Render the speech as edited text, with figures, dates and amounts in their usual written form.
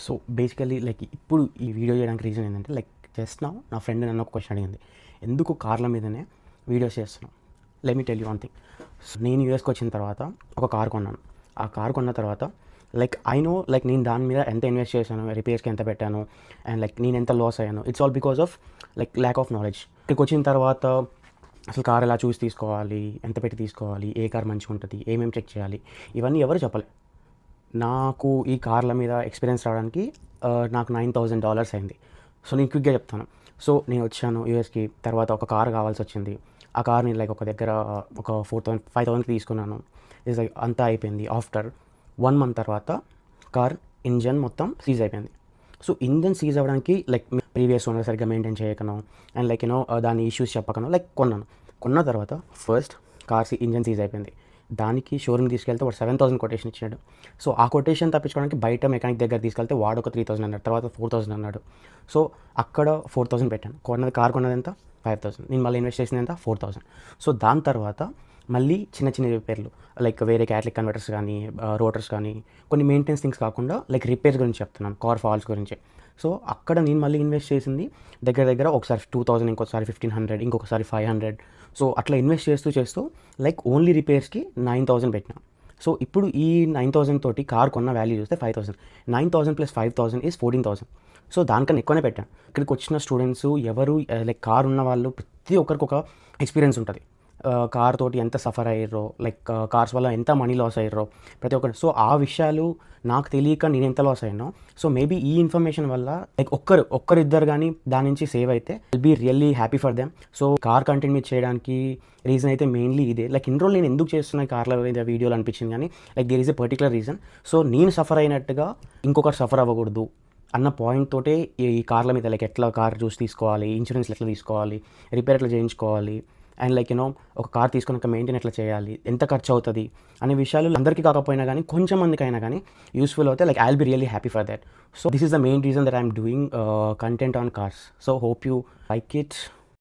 So basically like ఇప్పుడు ఈ video చేయడానికి రీజన్ ఏంటంటే లైక్ జస్ట్ నా ఫ్రెండ్ నన్ను ఒక క్వశ్చన్ అడిగింది, ఎందుకు కార్ల మీదనే వీడియోస్ చేస్తున్నావు. Let me tell you one thing. నేను యూఎస్కి వచ్చిన తర్వాత ఒక కార్ కొన్నాను. ఆ కార్ కొన్న తర్వాత లైక్ ఐ నో లైక్ నేను దాని మీద ఎంత ఇన్వెస్ట్ చేశాను, రిపేర్స్కి ఎంత పెట్టాను, అండ్ లైక్ నేను ఎంత లాస్ అయ్యాను. It's all because of like lack of knowledge. ఇక్కడికి వచ్చిన తర్వాత అసలు కార్ ఎలా చూసి తీసుకోవాలి, ఎంత పెట్టి తీసుకోవాలి, ఏ కార్ మంచిగా ఉంటుంది, ఏమేమి చెక్ చేయాలి, ఇవన్నీ ఎవరు చెప్పలే. నాకు ఈ కార్ల మీద ఎక్స్పీరియన్స్ రావడానికి నాకు $9,000 అయింది. సో నేను క్విక్గా చెప్తాను. సో నేను వచ్చాను యూఎస్కి, తర్వాత ఒక కార్ కావాల్సి వచ్చింది. ఆ కార్ని లైక్ ఒక దగ్గర ఒక 5,000కి తీసుకున్నాను. ఇది లైక్ అంతా అయిపోయింది. ఆఫ్టర్ 1 month తర్వాత కార్ ఇంజన్ మొత్తం సీజ్ అయిపోయింది. సో ఇంజన్ సీజ్ అవ్వడానికి లైక్ ప్రీవియస్ ఓనర్ సరిగ్గా మెయింటైన్ చేయకను అండ్ లైక్ దాని ఇష్యూస్ చెప్పకను లైక్ కొన్న తర్వాత ఫస్ట్ కార్ ఇంజన్ సీజ్ అయిపోయింది. దానికి షోరూమ్ తీసుకెళ్తే వాడు 7,000 కొటేషన్ ఇచ్చాడు. సో ఆ కొటేషన్ తప్పించుకోవడానికి బయట మెకానిక్ దగ్గర తీసుకెళ్తే వాడు ఒక 3,000 అన్నాడు, తర్వాత 4,000 అన్నాడు. సో అక్కడ 4,000 పెట్టాను. కార్ కొన్నది ఎంత 5,000, నేను మళ్ళీ ఇన్వెస్ట్ చేసింది ఎంత 4,000. సో దాని తర్వాత మళ్ళీ చిన్న చిన్న రిపేర్లు లైక్ వేరే క్యాటలిక్ కన్వర్టర్స్ కానీ రోటర్స్ కానీ కొన్ని మెయింటెనెన్స్ థింగ్స్ కాకుండా లైక్ రిపేర్స్ గురించి చెప్తున్నాను, కార్ ఫాల్స్ గురించి. సో అక్కడ నేను మళ్ళీ ఇన్వెస్ట్ చేసింది దగ్గర ఒకసారి 2,000, ఇంకోసారి 1,500, ఇంకొకసారి 500. సో అట్లా ఇన్వెస్ట్ చేస్తూ లైక్ ఓన్లీ రిపేర్స్కి 9,000 పెట్టినా. సో ఇప్పుడు ఈ 9,000 తోటి కార్ కొన్న వాల్యూ చూస్తే 5,000. 9,000 + 5,000 ఈజ్ 14,000. సో దానికన్నా ఎక్కువనే పెట్టాను. ఇక్కడికి వచ్చిన స్టూడెంట్స్ ఎవరు లైక్ కార్ ఉన్న వాళ్ళు ప్రతి ఒక్కరికి ఒక ఎక్స్పీరియన్స్ ఉంటుంది. కార్ తోటి ఎంత సఫర్ అయ్యారో, లైక్ కార్స్ వల్ల ఎంత మనీ లాస్ అయ్యారో ప్రతి ఒక్కరు. సో ఆ విషయాలు నాకు తెలియక నేను ఎంత లాస్ అయ్యానో, సో మేబీ ఈ ఇన్ఫర్మేషన్ వల్ల లైక్ ఒక్కరిద్దరు కానీ దాని నుంచి సేవ్ అయితే will be really happy for them. So car content మీద చేయడానికి రీజన్ అయితే మెయిన్లీ ఇదే. లైక్ ఇన్ని రోజులు నేను ఎందుకు చేస్తున్నా కార్ల మీద వీడియోలు అనిపించింది, కానీ like there is a particular reason. So నేను సఫర్ అయినట్టుగా ఇంకొకరు సఫర్ అవ్వకూడదు అన్న పాయింట్ తోటే ఈ కార్ల మీద లైక్ ఎట్లా కార్ చూసి తీసుకోవాలి, ఇన్సూరెన్స్ ఎట్లా తీసుకోవాలి, రిపేర్ ఎట్లా చేయించుకోవాలి, అండ్ లైక్ ఒక కార్ తీసుకున్నాక మెయింటైన్ ఎట్లా చేయాలి, ఎంత ఖర్చు అవుతుంది అనే విషయాలు అందరికీ కాకపోయినా కానీ కొంచెం మందికి అయినా కానీ యూస్ఫుల్ అవుతాయి. Like I will be really happy for that. So this is the main reason that I'm doing content on cars. So hope you like it.